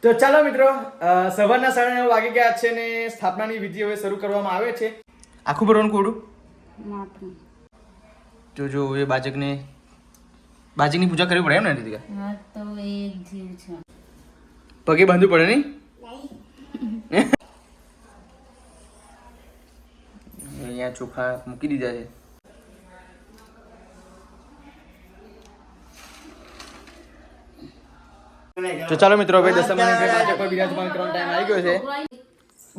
તો ચાલો મિત્રો, સવારના 9:30 વાગી ગયા છે ને સ્થાપનાની વિધિ હવે શરૂ કરવામાં આવે છે. આખું ભરવાનું કોડું જો એ બાજકની પૂજા કરવી પડે એમ ને દીદી? હા તો એક જીવ છે. પગે બાંધવું પડે નહીં? અહીંયા ચોખા મૂકી દીધા છે. તો ચાલો મિત્રો, હવે દશામાની બાજક પર બિરાજમાન કરવાનો ટાઈમ આવી ગયો છે.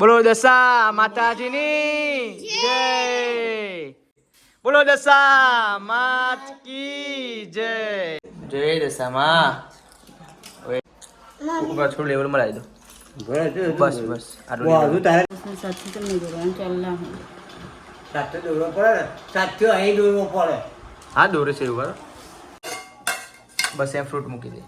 બોલો દશા માતાજીની જય. બોલો દશા માત કી જય. જય દશામાં. હવે ઉપર થોડું લેવલમાં લાવી દો. બસ બસ આટલું તારે સાચું તો નહીં જોવાનું ચાલના હું સાચો દોરવો પડે ને, સાચો અહીં દોરવો પડે. હા દોરે છે એવું કરો. બસ એમ ફ્રૂટ મૂકી દે.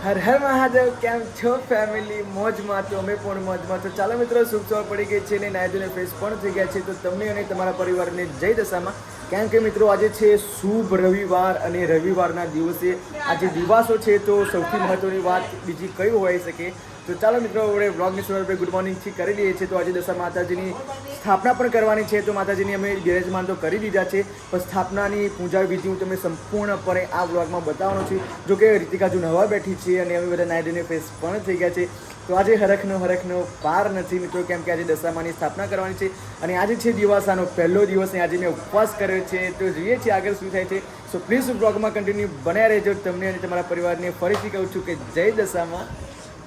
હર હર મહાદેવ. કેમ છો ફેમિલી? મોજમાં? તો અમે પણ મોજમાં. તો ચાલો મિત્રો, શુભ સવાર પડી ગઈ છે ને નાયજોને ફ્રેશ પણ થઈ ગયા છે. તો તમને અને તમારા પરિવારને જય દશામાં. કારણ કે મિત્રો, આજે છે શુભ રવિવાર અને રવિવારના દિવસે આજે દિવાસો છે. તો સૌથી મહત્વની વાત બીજી કઈ હોઈ શકે? તો ચાલો મિત્રો, આપણે વ્લોગની શરૂઆત કરી મોર્નિંગથી કરી દઈએ છીએ. તો આજે દશા માતાજીની સ્થાપના પણ કરવાની છે. તો માતાજીની અમે બિરાજમાન તો કરી દીધા છે, પણ સ્થાપનાની પૂજા વિધિ હું તમને સંપૂર્ણપણે આ વ્લોગમાં બતાવવાનો છું. જો કે રીતિકા જો નવા બેઠી છે અને અમે બધા નાયડીને ફેસ પણ થઈ ગયા છે. તો આજે હરખનો પાર નથી મિત્રો, કેમ કે આજે દશામાની સ્થાપના કરવાની છે અને આજે છે દિવાસાનો પહેલો દિવસ અને આજે મેં ઉપવાસ કર્યો છે. તો જોઈએ છીએ આગળ શું થાય છે. સો પ્લીઝ બ્લોગમાં કન્ટિન્યુ બનાવી રહેજો. તમને અને તમારા પરિવારને ફરીથી કહું છું કે જય દશામાં.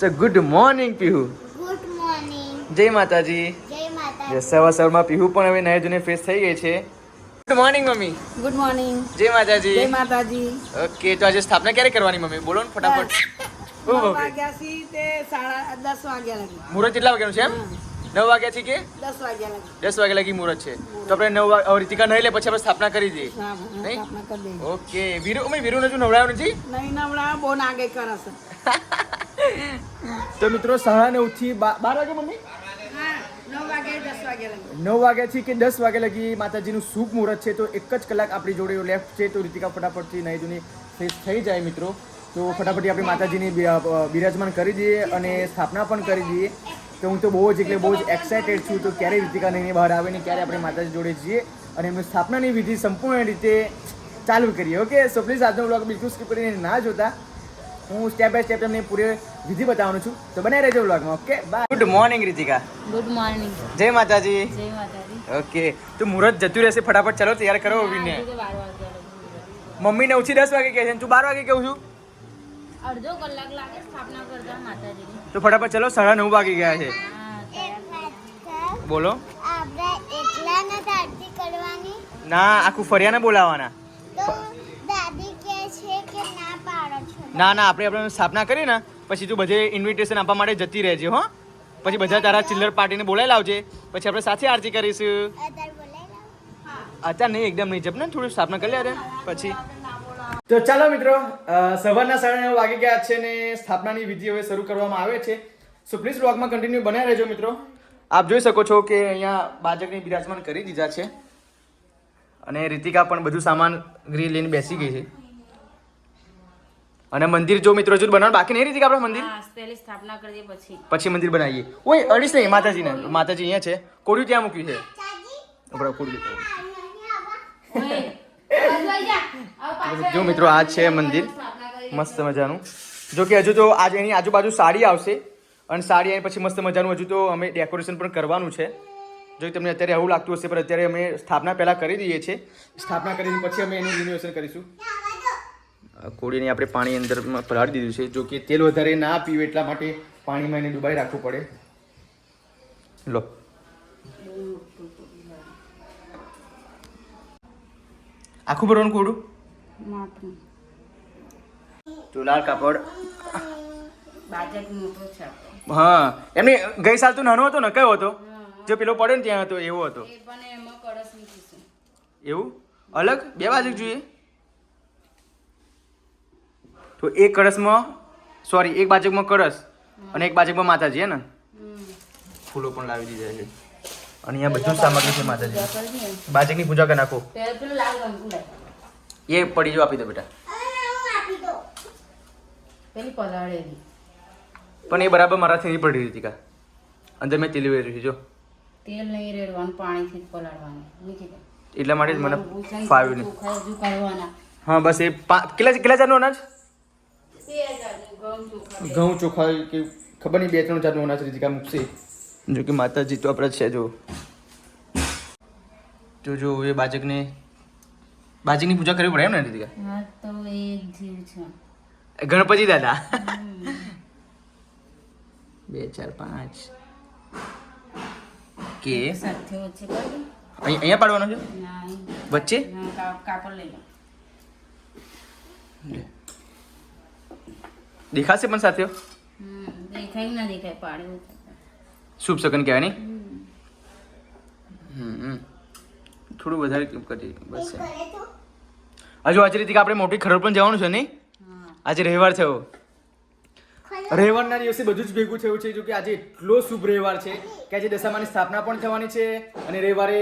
તો good morning Pihu. Good morning. જય માતાજી. જય માતા. સવારમાં પીહુ પણ હવે નાહી ધોઈને ફ્રેશ થઈ ગઈ છે. Good morning mummy. Good morning. જય માતાજી. જય માતાજી. ઓકે, તો આજે સ્થાપના ક્યારે કરવાની મમ્મી? બોલો ને ફટાફટ. 9 વાગ્યાથી તે 10:30 વાગ્યા લગી. મુહૂર્ત કેટલા વાગ્યાનું છે? એમ 9 વાગ્યાથી કે 10 વાગ્યા લગી. 10 વાગ્યા લગી મુહૂર્ત છે. તો આપણે 9 વાગે રીતિકા નહીં લે પછી આપણે સ્થાપના કરી દઈએ. હા નહીં? સ્થાપના કરી દે. ઓકે. વીરુને જો નવડાવ્યો નથી? નહીં નવડા બહુ નાગે કરશે. તો મિત્રો 9:30 થી 12 વાગે મમ્મી? હા 9 વાગે 10 વાગ્યા લગી. 9 વાગ્યાથી કે 10 વાગ્યા લગી માતાજીનું શુભ મુહૂર્ત છે. તો એક જ કલાક આપણી જોડે લેફ્ટ છે. તો રીતિકા ફટાફટથી નહીં ધોઈને ફ્રેશ થઈ જાય મિત્રો. તો ફટાફટ આપણે માતાજીની બિરાજમાન કરી દઈએ અને સ્થાપના પણ કરી દઈએ. તો હું તો બહુ જ એક્સાઇટેડ છું. તો ક્યારે રીતિકા નહીં બહાર આવે ને ક્યારે આપણે માતાજી જોડે જઈએ અને એમની સ્થાપનાની વિધિ સંપૂર્ણ રીતે ચાલુ કરીએ. ઓકે, સો પ્લીઝ આજનો બ્લોગ બિલકુલ સ્કીપ કરીને ના જોતા. હું સ્ટેપ બાય સ્ટેપ તમને પૂરી વિધિ બતાવવાનું છું. તો બનાવી રહેજો બ્લોગમાં. Okay, bye. Good morning Ritika. Good morning. જય માતાજી. જય માતાજી. ઓકે, તો મુહૂર્ત જતું રહેશે. ફટાફટ ચાલો તૈયાર કરો ઓવીને. 12 વાગ્યા લગી. મમ્મી 9 થી 10 વાગે કહે છે તું 12 વાગે કહું છું. અડધો કલાક લાગે સ્થાપના કરતા માતાજીની. તો ફટાફટ ચલો 9:30 વાગી ગયા છે. હા એક વાત કર. બોલો. આપણે એકલા નથી આરતી કરવાની. ના, આખું ફરિયાને બોલાવાના. તો દાદી કહે છે કે ના પાડો છો. ના આપણે સ્થાપના કરી ને પછી તું બધે ઇન્વિટેશન આપવા માટે જતી રહેજે. હો, પછી બધા તારા ચિલ્લર પાર્ટીને બોલાવી લાવજે. પછી આપણે સાથે આરતી કરીશું. અત્યારે બોલાવી લો. અત્યારે નહીં, એકદમ નહીં. જપ ને થોડું સ્થાપના કરી લે પછી. તો ચાલો મિત્રો, સવારના 9:30 વાગી ગયા છે ને સ્થાપનાની વિધિ હવે શરૂ કરવામાં આવે છે. સો પ્લીઝ બ્લોગમાં કન્ટિન્યુ બનાવી રહેજો મિત્રો. આપ જોઈ શકો છો કે અહીંયા બાજકની બિરાજમાન કરી દીધા છે અને રીતિકા પણ બધું સામાન ગ્રી લઈને બેસી ગઈ છે. અને મંદિર જો મિત્રો હજુ બનાવવાનું બાકી નહીં. રીતિકા આપણે મંદિર હા પહેલી સ્થાપના કરીએ પછી મંદિર બનાવીએ. ઓય અડીશ નહીં માતાજીને. માતાજી અહીંયા છે. કોડ્યું ત્યાં મૂક્યું છે. આપણે કોડ્યું જો મિત્રો આ છે મંદિર મસ્ત મજાનું. જો કે હજુ તો આજે એની આજુબાજુ સાડી આવશે અને સાડી આવીને પછી મસ્ત મજાનું હજુ તો અમે ડેકોરેશન પણ કરવાનું છે. જો તમને અત્યારે એવું લાગતું હશે પણ અત્યારે અમે સ્થાપના પહેલાં કરી દઈએ છીએ. સ્થાપના કરીને પછી અમે એનું રિનોવેશન કરીશું. કોળીને આપણે પાણી અંદર પલાળી દીધું છે. જો કે તેલ વધારે ના પીવે એટલા માટે પાણીમાં એને ડુબાઈ રાખવું પડે. લો આખું ભરવાનું કોડું. તો લાલ કાપડ. બાજક મોટો છે. હા, એમની ગઈ સાલ તો નાનો હતો ને? કયો હતો? જો પેલો પડે ને ત્યાં હતો એવો હતો. એ પણ એમાં કળશ મૂકીશું. એવું અલગ 2 બાજુ જોઈએ. તો એક કળશમાં એક બાજકમાં કળશ અને એક બાજકમાં માતાજી. હે ને? ફૂલો પણ લાવી દીધા છે અને અહીંયા બધું સામગ્રી છે માતાજી. બાજકની પૂજા કરી નાખો. પેલું લાલ રંગ એ પડી જો આપી દો બેટા. હું આપી દો. પેલી પલાળેલી પણ એ બરાબર મારાથી નહીં પડી રીતિકા. અંદર મેં તેલ વેર્યું છે જો. તેલ નહીં રેડવાનું, પાણીથી જ પલાળવાનું. મૂકી દે. એટલા માટે જ મને ફાવ્યું નહીં. ચોખા હજુ કરવાના. હા બસ એ કેટલા જાતનું અનાજ? 2000 ઘઉં ચોખા. ઘઉં ચોખા કે ખબર નહીં 2-3 જાતનું અનાજ રીતિકા મૂકશે. જો કે માતાજી તો આપણે છે જો એ બાજકની પૂજા કરવી પડે એમ ને રીતિકા? હા તો એક જીવ છે. ગણપતિ દાદા 2 4 5 કે સાથે વચ્ચે કરી અહીંયા પાડવાનો છે ના વચ્ચે. કાપડ લઈ લો. દેખાશે પણ સાથીઓ દેખાય ના દેખાય પાડ્યું. શુભ સગન કહેવાય નહીં. થોડું વધારે કરી બસ. કરે તો હજુ આજે રીતે આપણે મોટી ખરોડ પણ જવાનું છે નહીં? હા આજે રવિવાર થયો. ખોલો. રવિવારના દિવસે બધું જ ભેગું થયું છે જો કે આજે એટલો શુભ રવિવાર છે કે આજે દશામાની સ્થાપના પણ થવાની છે અને રવિવારે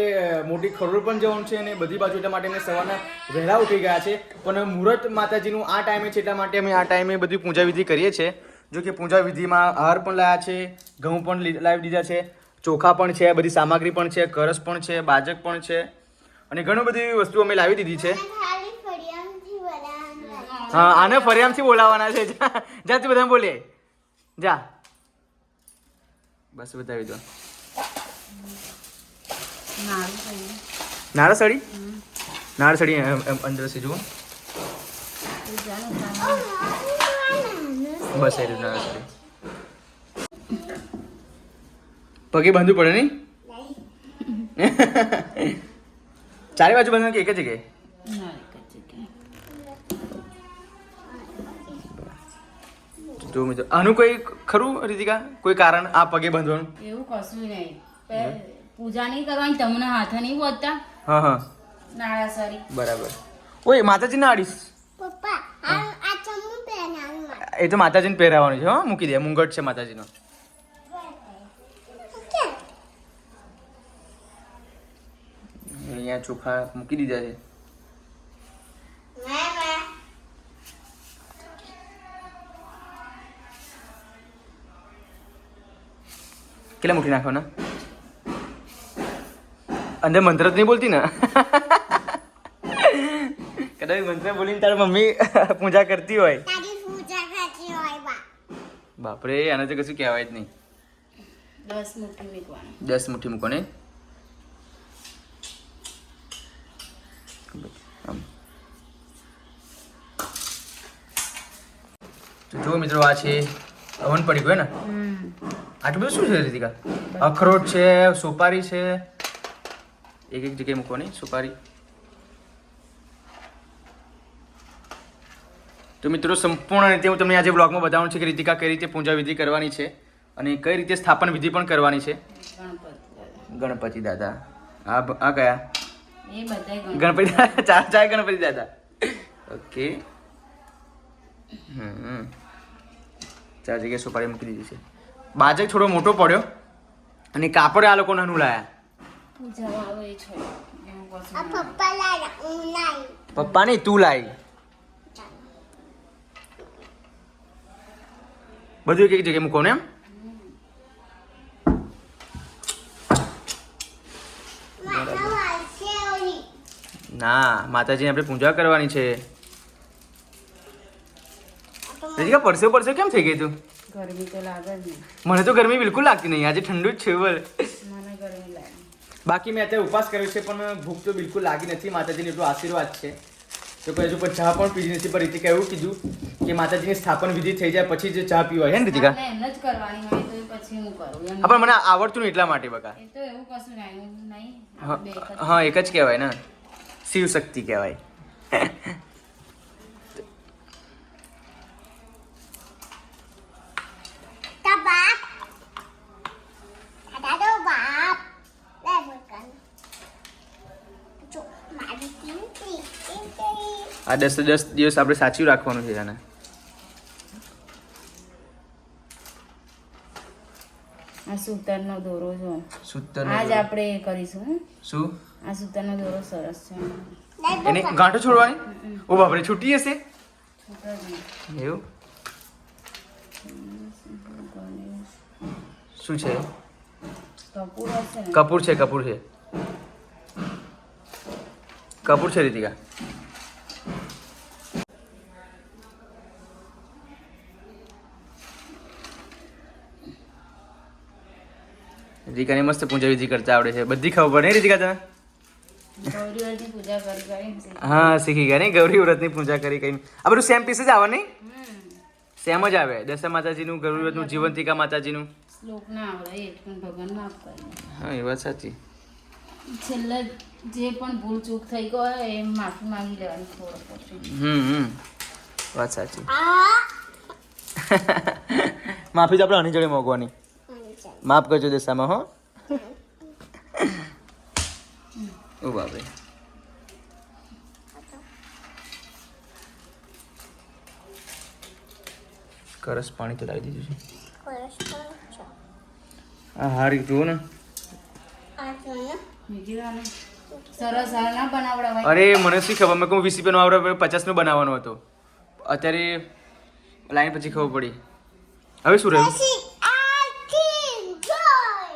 મોટી ખરોડ પણ જવાનું છે અને બધી બાજુ એટલા માટે અમે સવારના વહેલા ઉઠી ગયા છે. પણ મુહૂર્ત માતાજીનું આ ટાઈમે છે એટલા માટે અમે આ ટાઈમે બધી પૂજા વિધિ કરીએ છીએ. જો કે પૂજા વિધિમાં હાર પણ લાવ્યા છે, ઘઉં પણ લાવી દીધા છે, ચોખા પણ છે, બધી સામગ્રી પણ છે, કરસ પણ છે, બાજક પણ છે અને ઘણી બધી વસ્તુ અમે લાવી દીધી છે. ખાલી ફળિયામાંથી વરાળનું. હા આને ફરિયામથી બોલાવવાના છે. જા તું બધા બોલે જા. બસ બતાવી દો. નાળું થઈ નાળસડી નાળસડી અંદર છે જુઓ. બસ એ રીતના નાળસડી. પગે બાંધવું પડે નહીં? ચારે બાજુ બાંધવાનું કે એક જ જગ્યાએ? ના એક જ જગ્યાએ. જો મિત્રો આનું કોઈ ખરું રીતિકા કોઈ કારણ આ પગે બાંધવાનું? એવું કશું નહીં. પૂજા નહીં કરવાની, તમને હાથે નહીં બોલતા હા હા નાળાસરી. બરાબર. ઓય માતાજી ના આડીશ. પપ્પા આ ચમનું પહેરાવું મારે. એ તો માતાજીને પહેરાવાનું છે. હા મૂકી દે. મુંગટ છે માતાજીનો. કેમ? અહીંયા ચોખા મૂકી દીધા છે. મેં કેટલા મુઠ્ઠી નાખવાના? અંદર મંત્ર જ નહીં બોલતી ને? કદાચ મંત્ર બોલીને તારી મમ્મી પૂજા કરતી હોય. તારી પૂજા કરતી હોય બા. બાપરે આને તો કશું કહેવાય જ નહીં. 10 મુઠ્ઠી મૂકવાનું. 10 મુઠ્ઠી મૂકો ને. આમ. તો જો મિત્રો આ છે હવન પડી ગયો ને. આટલું બધું શું છે રીતિકા? અખરોટ છે, સુપારી છે, એક જગ્યાએ મૂકવાની સુપારી. તો મિત્રો સંપૂર્ણ રીતે હું તમને આજે બ્લોગમાં બતાવવાનું છે કે રીતિકા કઈ રીતે પૂજા વિધિ કરવાની છે અને કઈ રીતે સ્થાપન વિધિ પણ કરવાની છે. ગણપતિ દાદા આ કયા? એ બધા ગણપતિ દાદા ચાર ગણપતિ દાદા. ઓકે. ચાર જગ્યાએ સુપારી મૂકી દીધી છે. બાજક થોડો મોટો પડ્યો અને કાપડ આ લોકો નાનું લાયા. પૂજા વાળો એ છે એવું કશું આ નહીં. પપ્પા લાયા હું લાવી. પપ્પા નહીં તું લાવી. બધું એક જગ્યાએ મૂકો ને એમ. મારા વાલસે ઓલી. ના માતાજીને આપણે પૂજા કરવાની છે. રીતિકા પરસે કેમ થઈ ગઈ તું? ગરમી તો લાગે જ નહીં. મને તો ગરમી બિલકુલ લાગતી નહીં. આજે ઠંડુ જ છે બોલ. મને ગરમી લાગે. બાકી મેં અત્યારે ઉપવાસ કર્યો છે પણ ભૂખ તો બિલકુલ લાગી નથી. માતાજીનો એટલો આશીર્વાદ છે તો કોઈ હજુ પણ ચા પણ પીધી નથી. પણ રીતિકા એવું કીધું કે માતાજીની સ્થાપન વિધિ થઈ જાય પછી જ ચા પીવાય હે ને રીતિકા? આપણે એમ જ કરવાની હોય તો પછી હું કરું એમ. હા પણ મને આવડતું નહીં એટલા માટે બકા. એ તો એવું કશું નહીં. નહીં હા આપણે બે જ હા એક જ કહેવાય ને. શિવ શક્તિ કહેવાય. તા બાપ. દાદો બાપ. લે બોલkan. જો મારી ટીમ આ 10 દિવસ આપણે સાચવી રાખવાનું છે આને. આ સૂતરનો દોરો જો સૂતર આજ આપણે કરીશું હે? શું? આ સૂતરનો દોરો સરસ છે. એને ગાંઠો છોડવાની ઓ બાપરે છૂટી હશે છૂટા જ નહીં. એવું શું છે કપૂર હશે ને કપૂર છે કપૂર છે કપૂર છે રીતિકા રીતિકાની મસ્ત પૂજા વિધિ કરતા આવડે છે બધી ખબર પડે ને રીતિકા તને ગૌરી વ્રતની પૂજા કરી કરીને હા શીખી ગયા ને ગૌરી વ્રતની પૂજા કરી કઈ આ બધું સેમ પીસ જ આવે નહીં સેમ જ આવે દશા માતાજીનું ગૌરી વ્રતનું જીવંતિકા માતાજીનું શ્લોક ના આવડે એ પણ ભગવાન માફ કરે હા એ વાત સાચી છેલ્લે જે પણ ભૂલ ચૂક થઈ ગયો હોય એ માફી માંગી લેવાની થોડો પછી વાત સાચી આ માફી તો આપણે આની જોડે મોગવાની માફ કરજો દશામાં હો ઓ બાપરે કરસ પાણી તો લાવી દીધું છે આ હારી જુઓ ને બીજી વાર સરસ હાર ના બનાવડાવાય અરે મને શી ખબર મેં કહું 20 રૂપિયાનો આવડે 50 નો બનાવવાનો હતો અત્યારે લાઈન પછી ખબર પડી હવે શું રહ્યું પછી આથી જોઈ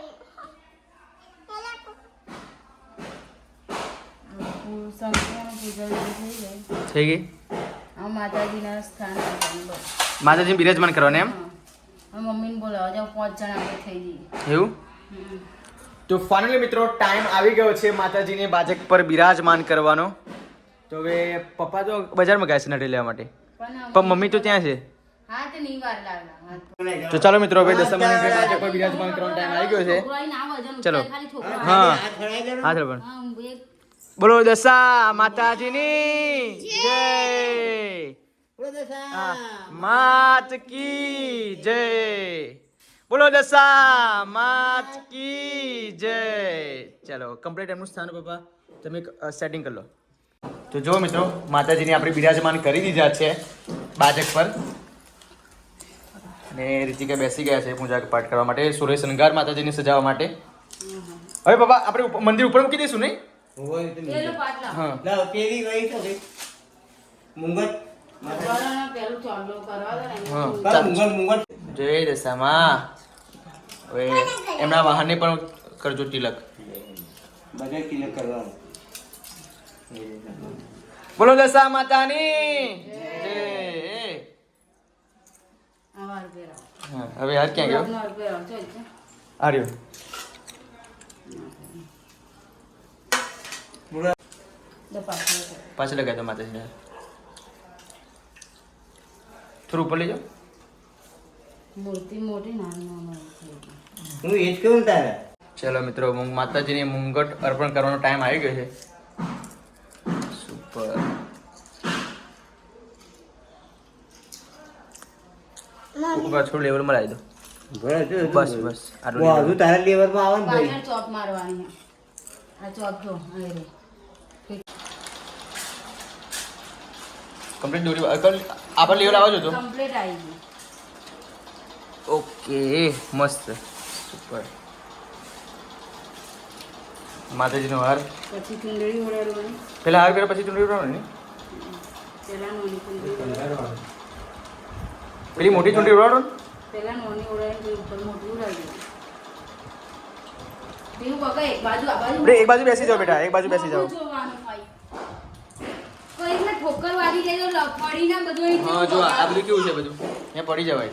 સંપૂર્ણ પૂજા વિધિ થઈ જાય થઈ ગઈ આ માતાજીના સ્થાન આવવાનું બસ માતાજી બિરાજમાન કરવાને એમ હા મમ્મીને બોલાવો જાઓ 5 જણા આપણે થઈ જઈએ એવું તો ફાઇનલી મિત્રો ટાઈમ આવી ગયો છે માતાજીને બાજક પર બિરાજમાન કરવાનો તો હવે પપ્પા તો બજારમાં ગયા છે નટે લેવા માટે પણ મમ્મી તો ત્યાં છે હા તે નહીં વાર લાગે તો ચાલો મિત્રો હવે દશામાને બાજક પર બિરાજમાન કરવાનો ટાઈમ આવી ગયો છે ચલો. હા હાથ ફળાઈ દે ને. હા ચાલો પણ બોલો દશા માતાજીની જય બોલો દશા. હા, માત કી જય બોલો દશા માત કી જય ચાલો કમ્પ્લીટ એમનું સ્થાન પપ્પા તમે સેટિંગ કરી લો તો જો મિત્રો માતાજીને આપણે બિરાજમાન કરી દીધા છે બાજક પર અને રીતિકા બેસી ગયા છે પૂજા પાઠ કરવા માટે સૂર્ય શણગાર માતાજીને સજાવવા માટે હવે પપ્પા આપણે મંદિર ઉપર મૂકી દઈશું નહીં હોય તો પેલું નહીં. પાટલા હા લાવ, પેલી વહી તો ગઈ. મુંગટ. બરાબર, પેલું ચાંદલો કરવા દે ને હા. બા, મુંગટ. જય દશામાં હવે એમના વાહનને પણ કરજો તિલક બધા તિલક કરવાનું. બોલો દશા માતાની જય આવાર પહેરાવો. હા, હવે હાથ ક્યાં ગયો ગુલાબનો હાર પહેરાવો, ચાલ, ચાલ. આ રહ્યો લે પાછળ કર. પાછળ લગાવી દો માતાજીને થોડું ઉપર લઈ જાઓ મૂર્તિ મોટી નાની નાની થઈ ગઈ. હું એ જ કહું તારે. ચલો મિત્રો માતાજીને મુંગટ અર્પણ કરવાનો ટાઈમ આવી ગયો છે સુપર ઉપર થોડું લેવલમાં લાવી દો બરાબર છે. બસ બસ આટલું બહુ level. હજુ તારા લેવલમાં આવે ને ભાઈ. પાછળ ચોપ મારવાની છે. આ ચોપ જો અહીં રે. કમ્પ્લીટ દોરી આપણે લેવલ આવો છો તો કમ્પ્લીટ આવી ગયું. ઓકે મસ્ત સુપર માતાજીનો હાર પછી ચૂંદડી ઓળાડવાની. પેલા હાર કર્યો પછી ચૂંટણી ઉડાડવાની ને પેલા નોની ચૂંદડી ઓળાડવાની. પેલી મોટી ચૂંટણી ઉડાડો ને પેલા નોની ઓળાડીને ઉપર મોટી ઓળાડી દેવાની. પેલું બકા એક બાજુ આ બાજુ એક બાજુ બેસી જાઓ બેટા એક બાજુ બેસી જાઓ બધું જોવાનું હોય. કોઈકને ઠોકર વાગી જાય તો લફડી ના બધું અહીં હા જો આ બધું કેવું છે બધું અહીંયા પડી જવાય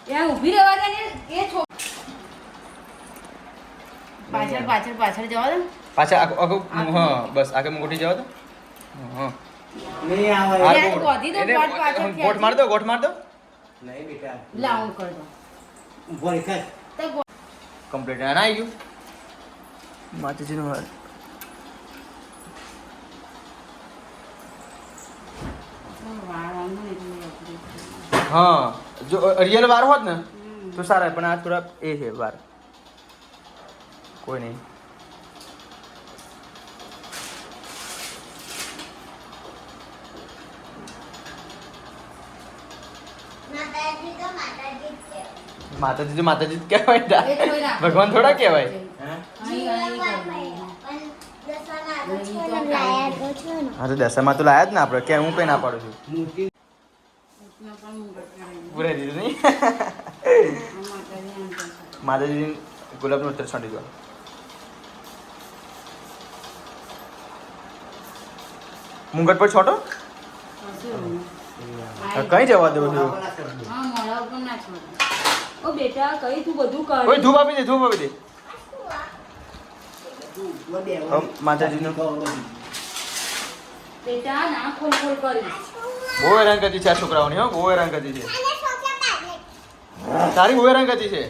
ત્યાં ઊભી રહેવા દે ને એ પાછળ પાછળ પાછળ જવા દે. પાછા આખું હા બસ આગળ મુગટી જાવ તો હા નહીં આવે. હાર ત્યાં ગોળ. ગોધી તો એને ગોળ પાછળ ગોઠ માર દો ગોઠ માર દો નહીં બેટા. લાઉન કર દો. ઊભો રહી ખસ. તો ગોળ કમ્પ્લીટ આના આવી ગયું માતાજીનો હાર વાળવાનું એટલું અઘરું છે. હા જો રિયલ વાર હોત ને તો સારા પણ આ થોડા એ છે વાર કોઈ નહીં માતાજી તો માતાજી જ છે. માતાજી તો માતાજી જ કહેવાય તા. એ થોડી રાખ. ભગવાન થોડા કહેવાય હા? અહીં અહીં પણ દશાના હાથ જ અહીં તો ખોલે લાયા તો છો ને હા તો દશામાં તો લાયા જ ને આપણે કે હું કઈ ના પાડું છું મોટી એમાં પણ મુંગટ કરાવી પૂરા દીધું નહીં માતાજી ગુલાબનું અત્યારે છાંટી દો મુંગટ પર છોટો કઈ જવા દઉં છું હા મોડા ઉપર ના છોડે ઓ બેટા કઈ તું બધું કર ઓય ધૂપ આપી દે ધૂપ આપી દે માતાજીનું બેટા ના ખોલ ખોલ કરી બહુ હેરાન કરતી છે આ છોકરાઓની હો બહુ હેરાન કરતી છે અને સોચા પાડે તારી બહુ હેરાન કરતી છે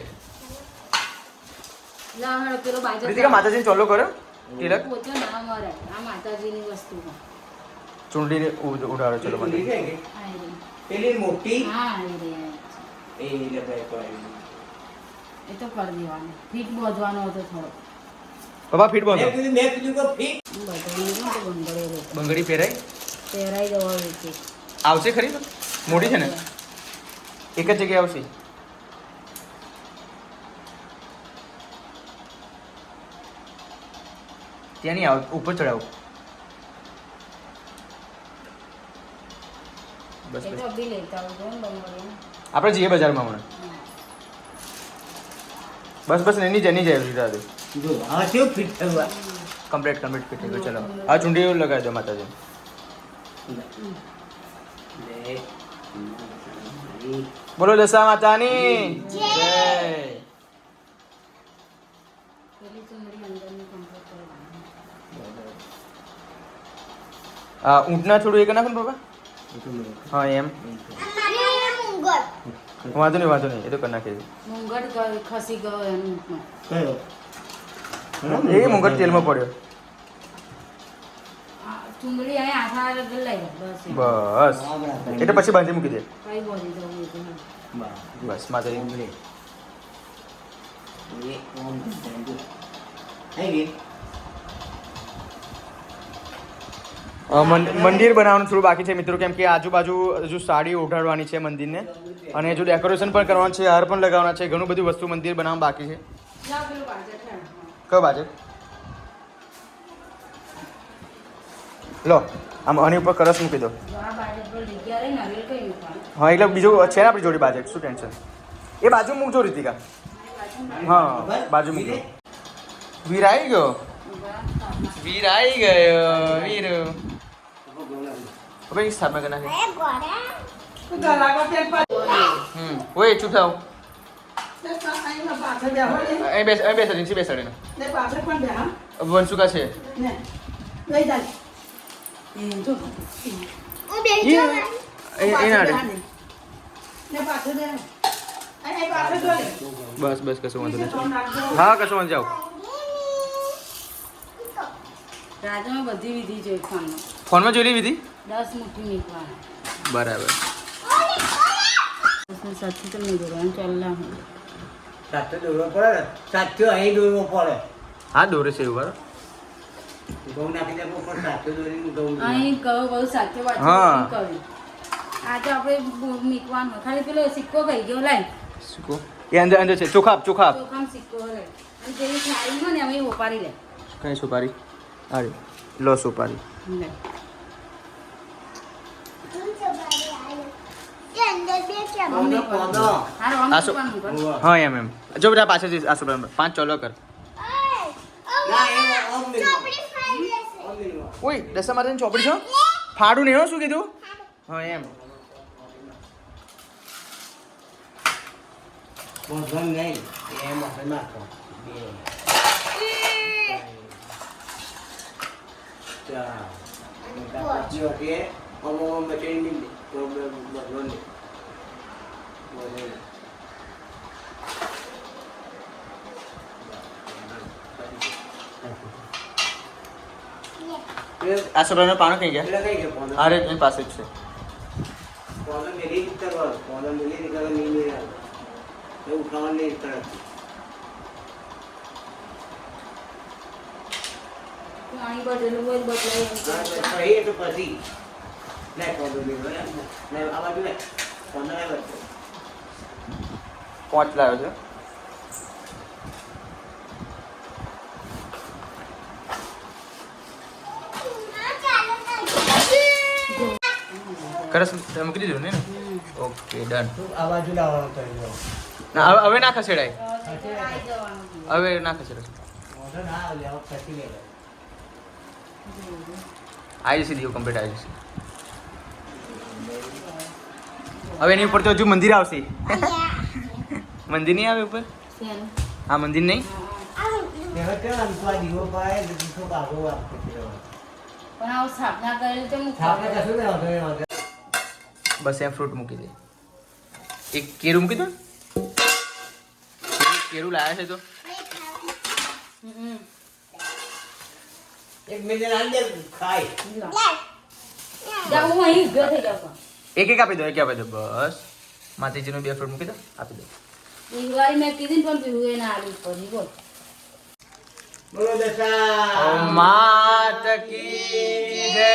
લા હળ પેલો બાજુ રીતિકા માતાજીને ચોલ્લો કર્યો તિલક પોતે ના મરે આ માતાજીની વસ્તુ ચૂંટણી ઉડાડો ચલો મને પેલી મોટી હા એ લગાઈ પાડી એ તો કરી દેવાનું ફીટ બોધવાનો હતો થોડો પપ્પા ફીટ બોલો મેં કીધું કે ફીટ બધાને તો બંગડે રે બંગડી પહેરાય પહેરાઈ દેવા રીતે આવશે ખરી તો મોટી છે ને એક જ જગ્યાએ આવશે ત્યાં નહીં આવ ઉપર ચડાવો બસ એ બસ તો બી લેતા આવજો ને બંગડે આપણે જઈએ બજારમાં હમણાં બસ બસ એની જાય રીતા દે જો આ કેવું ફિટ થયું કમ્પ્લીટ ફિટ થઈ ગયું ચલો આ ચૂંટી લગાવી દો માતાજી બોલો દશા માતાની જય પેલી ચુંદડી અંદરની કમ્પ્લીટ કરવાની આ ઊંટના થોડું એક નાખો ને બાબા હા એમ અમારે મુંગર વાંધો નહીં એ તો કરી નાખી મુંગટ ખસી ગયો એનું ઊંટનો. કયો એ મુંગટ તેલમાં પડ્યો આ ચુંદડી અહીં આથા લઈ લે બસ એમ. બસ એટલે પછી બાંધી મૂકી દે કઈ બોલી દઉં એ તો હા. બસ માતાજી મંદિર બનાવવાનું થોડું બાકી છે મિત્રો કેમ કે આજુબાજુ હજુ સાડી ઉઠાડવાની છે મંદિરને અને હજુ ડેકોરેશન પણ કરવાનું છે હાર પણ લગાવવાના છે ઘણું બધું વસ્તુ મંદિર બનાવવાનું બાકી છે લાવ પેલું બાજર ઠેર. કયો બાજુ લો આમ આની ઉપર કરસ મૂકી દો જો આ બાજર પર જગ્યા રહી નારિયેળ કઈ મૂકવાનું હા એટલે બીજું છે ને આપણી જોડી બાજુ શું ટેન્શન એ બાજુ મૂકજો રીતિકા હા બાજુ મૂકજો વીર આવી ગયો વીર આવી ગયો વીર હવે સ્થાપના કરી નાખી એ ગોરા ઓય ચૂપ થાવ અહીં બેસાડી નીચે બેસાડીને વંશુકા છે હું બેસી જાઉં એ ના બસ બસ કશું વાંધો નહીં હા કશું વાંધો જાઓ રાજમાં બધી વિધિ જોઈ ફોનમાં ફોનમાં જોઈ લીધી 10 મુઠ્ઠી નીકળવાના બરાબર સાચી તો નહીં જોડવાનું ચાલલા હું સાચો દોરવો પડે ને સાચો અહીં દોરવો પડે હા દોરે છે એવું ઘઉં નાખી દે પણ સાચો દોરીને ઘઉં અહીં કહું બહુ સાચો વાત હા. કહ્યું આ તો આપણે મૂકવાનું ખાલી પેલો સિક્કો કહી ગયો લાય શું એ અંદર અંદર છે ચોખા આપ ચોખામ સિક્કો લે અને પેલી થાળી હોય ને અમે ઓપાડી લે કઈ સુપારી અરે લો સુપારી લે તું સવારે આવ્યો કે અંદર બે કેમ કોનો કોનો હા રોમ આ શું? મૂકવાનું કર. હા એમ જો બધા પાછળથી આ સુપારી 5 ચોલો કર ના એ ઓમ ચોપડી ફાડી જશે ઓય દશા માતાની ચોપડી છો ફાડું નહીં હો શું કીધું હા એમ બોધન નહીં એમ આપણે નાખો બે ચાર જો કે અમો મચેની પ્રોબ્લેમ બદલો ને આ સુપારીનો પાનો કઈ ગયા એટલે કઈ છે કોનો અરે એની પાસે જ છે કોનો મેરી કરવાનો કોનો મેરી કરવા નહીં મેરા એ ઉઠાવવા નહીં કરે પાણી બદલું હોય તો બદલાય એમ હા કે. તો એ તો પછી નહીં કોનો મેરો ને આ બાજુ ને કોનો આવે 5 લાવ્યો છે કરસ તમે મૂકી દીધું ને ઓકે ડન આ બાજુ લાવવાનું કરી દો ના હવે ના ખસેડાય આવી જવાનું કીધું. હવે ના ખસેડાય ઓર્ડર ના લેવો પછી લેવો આવી જશે દીવો કમ્પ્લીટ આવી જશે હવે એની ઉપર તો હજુ મંદિર આવશે મંદિર નહીં આવે ઉપર શેનું? હા મંદિર નહીં હવે કેમ આમ તો આ દીવો પાય દીવો બાગો આપતી રહ્યો પણ આવું સ્થાપના કરેલી તો હું આપણે કશું નહીં વાંધો નહીં વાંધો બસ એમ ફ્રૂટ મૂકી દે એક કેરું મૂકી દો ને. કેરું લાયા છે તો હમ. એક મિનિટ અંદર ખાય લો. જાઓ, હું અહીં ઊભો થઈ જાઉં છું. એક આપી દો એક આપી દો બસ માતાજીનું 2 ફ્રૂટ મૂકી દો આપી દો એક વારી મેં કીધી ને પણ પીવું એ ના આલ્યું પછી બોલ. બોલો દશા ઓ માત કી જય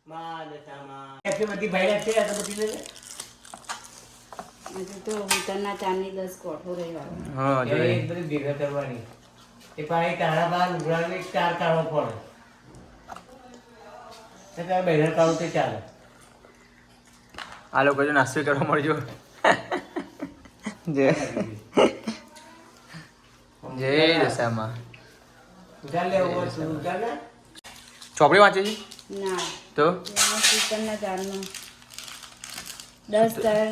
માં દશામાં એટલી બધી ભાઈડા છે આ તો બધી લેજે હજુ તો ઉત્તરના ચાંદની 10 કોઠો રહેવા. હા એ જોઈએ બધી ભેગા કરવાની એ પાણી તારા બાર ઉઘરાને એક ચાર કાઢવો પડે તો તારા બહેરા કાઢો તો ચાલે આ લોકો જો નાસ્તો કરવા મળજો જય જય દશામાં ઉધાર લેવો હોય તો ઉધાર લે ચોપડી વાંચે છે ના તો ત્યાં સૂતરના ઝાડનું 10 તાર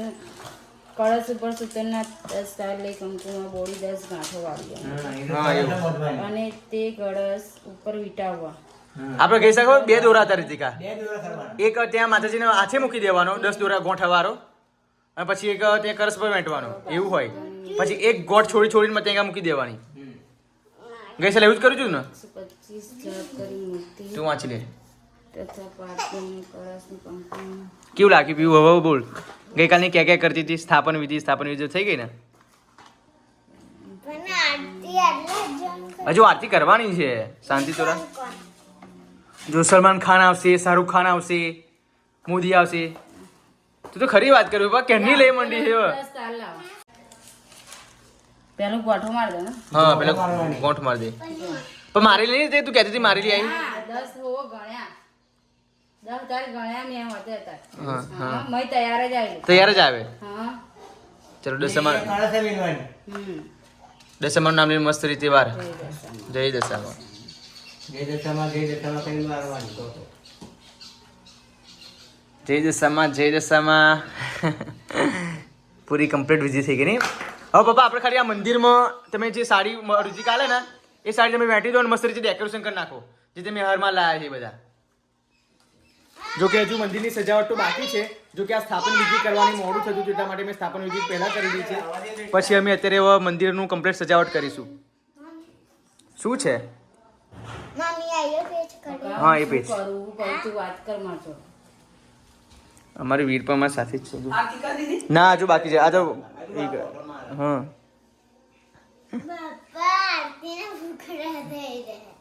કળશ ઉપર સૂતરના 10 તાર લઈ કંકુમાં બોળી 10 ગાંઠો વાળી હા, એવું. અને તે કળશ ઉપર વીંટાવવા. આપણે કહી શકો 2 દોરા હતા રીતિકા બે દોરા કરવાના એક ત્યાં માતાજીને આછે મૂકી દેવાનો 10 દોરા ગોઠવારો અને પછી એક ત્યાં કરસ પર વેંટવાનો એવું હોય પછી એક ગોઠ છોડીને ત્યાં મૂકી દેવાની ગઈ સાલ એવું જ કર્યું હતું ને 125 જપ કરી મૂર્તિ તું વાંચી લે તથા પાર્થિવની કળશની પંક્તિમાં કેવું લાગ્યું પીવું હવે બોલ ગઈકાલની ક્યાં કરતી હતી સ્થાપન વિધિ થઈ ગઈ ને પણ આરતી આટલા જણ હજુ આરતી કરવાની છે શાંતિ તોરા જો સલમાન ખાન આવશે શાહરુખ ખાન આવશે મોદી આવશે તું તો ખરી વાત કર્યું કેની લઈ મંડી છે હવે? 10 તાર લાવો. પેલું ગોઠો માર દો ને. હા પેલા ગોઠ માર દે પણ મારી લઈ તું કહેતી હતી મારી લઈ આવી હા 10 હોવો ગણ્યા 10 તાર ગણ્યા મેં હોતે હતા. હા, હા. હા મેં તૈયાર જ આવેલું. તૈયાર જ આવે હા ચલો દશામાં કળશ વીણવાની હમ દશામાં નામ લઈને મસ્ત રીતે વાર જય દશામાં. જય દશામાં જય દશામાં કરી મારવાની તો જય દશામાં પૂરી કમ્પ્લીટ વિઝી થઈ ગઈ નહીં હવે પપ્પા આપણે ખાલી આ મંદિરમાં તમે જે સાડી રૂચી કાલે ને એ સાડી તમે વેટી દો અને મસ્ત રીતે ડેકોરેશન કરી નાખો જે તમે હારમાં લાયા છે એ બધા જો કે હજુ મંદિરની સજાવટ તો બાકી છે જો કે આ સ્થાપન વિધિ કરવાની મોડું થતું હતું એટલા માટે મેં સ્થાપન વિધિ પહેલા કરી દીધી છે પછી અમે અત્યારે હવે મંદિરનું કમ્પ્લીટ સજાવટ કરીશું શું છે મમ્મી આયો પેચ કરી હા, એ પેજ. શું કરવું કહું તું વાત કર માર જોડે. અમારી વીર પણ અમારી સાથે જ છે હજુ. ના હજુ બાકી છે આ તો હા બાપા આરતીના ભૂખડા થઈ રહ્યા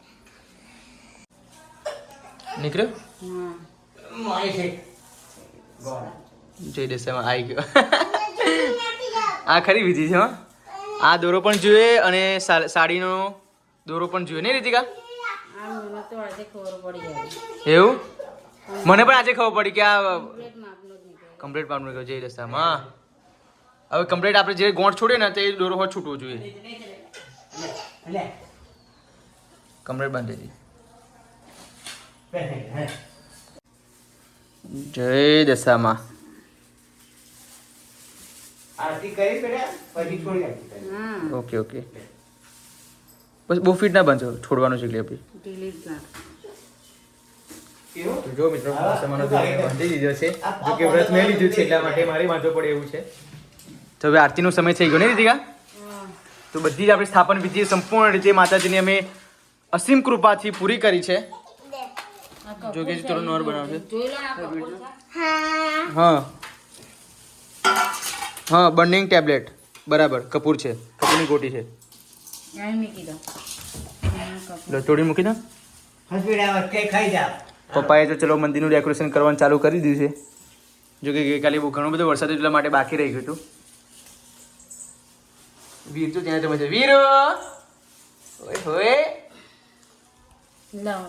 નીકળ્યો હા માય છે જય દશામાં આવી ગયો આ ખરી વિધિ છે હો આ દોરો પણ જોઈએ અને સાડીનો દોરો પણ જોઈએ નહીં રીતિકા આ મને તો આજે ખબર પડી જાય એવું મને પણ આજે ખબર પડી કે આ પ્લેટ માપનો જ નીકળે. કમ્પ્લીટ પામનું ગયો જય દશામાં હવે કમ્પ્લીટ આપણે જે ગોઠ છોડીએ ને તે દોરો હોત છૂટવો જોઈએ લે કમ્પ્લીટ બાંધી દીધી હે જય દશામાં આરતી કરી બેટા પછી છોડી આપી હા ઓકે ઓકે બસ બહુ ફીટ ના બાંધો છોડવાનું છે એટલે આપણે ડિલીટ કર. કેવું તો જો મિત્રો દશામાનો દોરો મેં બાંધી દીધો છે જો કે વ્રત મેં લીધું છે એટલા માટે મારે વાંધો પડે એવું છે તો હવે આરતીનો સમય થઈ ગયો ને રીતિકા હા તો બધી જ આપણી સ્થાપન વિધિ સંપૂર્ણ રીતે માતાજીની અમે અસીમ કૃપાથી પૂરી કરી છે આ કપૂર જો કે છે. થોડો નોર બનાવશે. જોઈ લો ને આ કપૂર છે. હા હા બર્નિંગ ટેબ્લેટ બરાબર કપૂર છે કપૂરની ગોટી છે અહીં મૂકી દો. આ કપૂર. લો તોડી મૂકી દો હોસ્પિટલ વચ્ચે ખાઈ જા પપ્પાએ તો ચલો મંદિરનું ડેકોરેશન કરવાનું ચાલુ કરી દીધું છે જો કે ગઈકાલે બહુ ઘણો બધો વરસાદ એટલા માટે બાકી રહી ગયું હતું વીર તો ત્યાં તમે છે વીર ઓય હોય લાવો